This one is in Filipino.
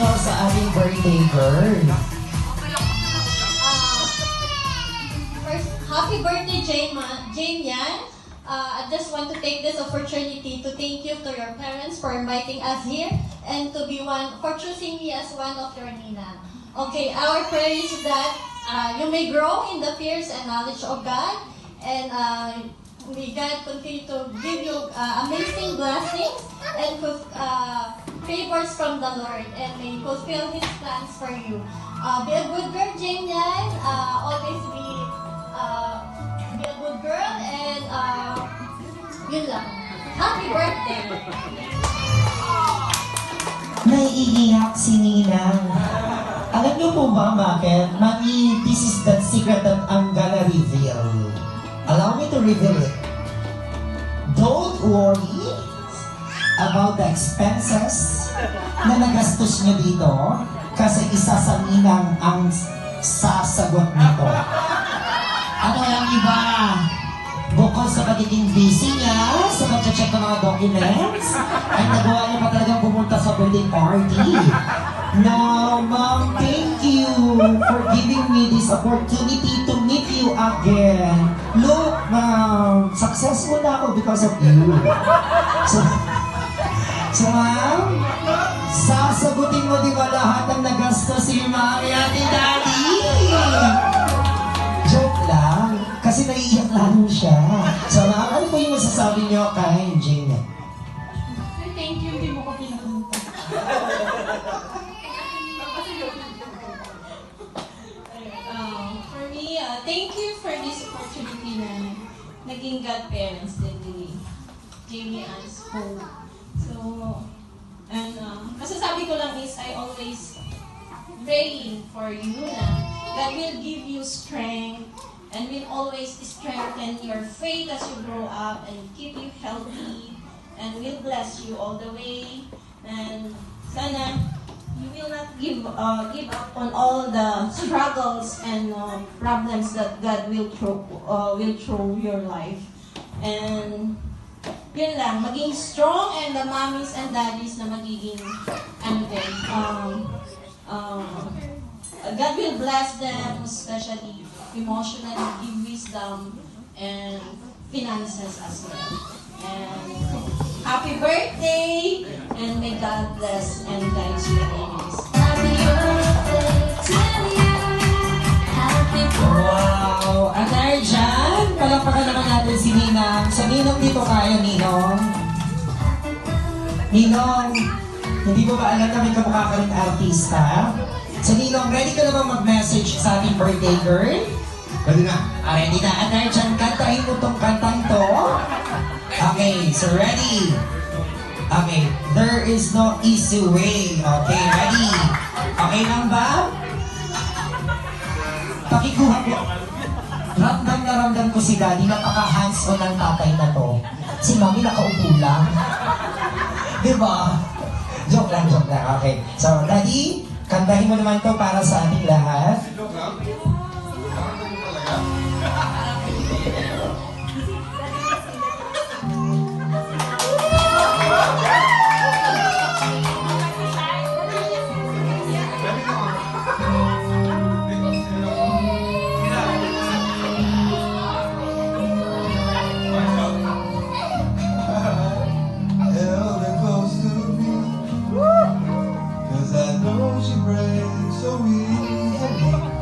nyo sa ating birthday girl? First, happy birthday, Jane Yan. I just want to take this opportunity to thank you to your parents for inviting us here and for choosing me as one of your ninang. Okay, our prayer is that you may grow in the fears and knowledge of God, and may God continue to give you amazing blessings and favors from the Lord, and may fulfill His plans for you. Be a good girl, Jane Yan. Always be a good girl, and yun lang. Happy birthday! Naiiyak si Ninang. Alam niyo po ba bakit? Mami, this is the secret that I'm gonna reveal. Allow me to reveal it. Don't worry about the expenses na nagastos niyo dito kasi isa sa Ninang ang sasagot nito. Ano yung iba? Bukod sa pagiging busy niya, sa pag-check ng mga documents, ay nagawa niya pa talagang pumunta sa birthday party. Now, Mom, thank you for giving me this opportunity to meet you again. Look, Mom, successful na ako because of you. So Ma'am, sasagutin mo di ba lahat ng nagastos si Mami at ni Daddy? Joke lang, kasi naiiyak lalo siya. So Ma'am, ano po yung masasabi niyo kay Jane? Thank you, hindi mo ko pinapunta. For me, thank you for this opportunity na naging godparents din ni Jamie Ann's home. So, and masasabi ko lang is I always praying for you na God will give you strength and will always strengthen your faith as you grow up and keep you healthy and will bless you all the way. And sana you will not give up on all the struggles and problems that God will throw your life. And yun lang, maging strong, and the mommies and daddies na magiging God will bless them, especially emotionally, give wisdom and finances as well. And happy birthday, and may God bless and guide you always. Happy birthday to you. Happy birthday. Wow! At dahil dyan, palakpakan naman natin si Ninang. Sa Ninong dito kaya, Ninong. Ninong, hindi mo ba alam na may kamukha ka rin artista? So Ninong, ready ka na bang mag-message sa ating birthday girl? Ready na. Ready na. At dahil dyan, kantahin mo tong kantang to. Okay, so ready? Okay, there is no easy way. Okay, ready? Okay lang ba? Pakikuha ko. Ramdam na ramdam ko si Daddy, napaka-hands-on ng tatay na to. Si Mami nakaupo lang. Diba? Joke lang, joke lang. Okay, so Daddy, kantahin mo naman to para sa ating lahat. Joke lang. Parang ganun talaga.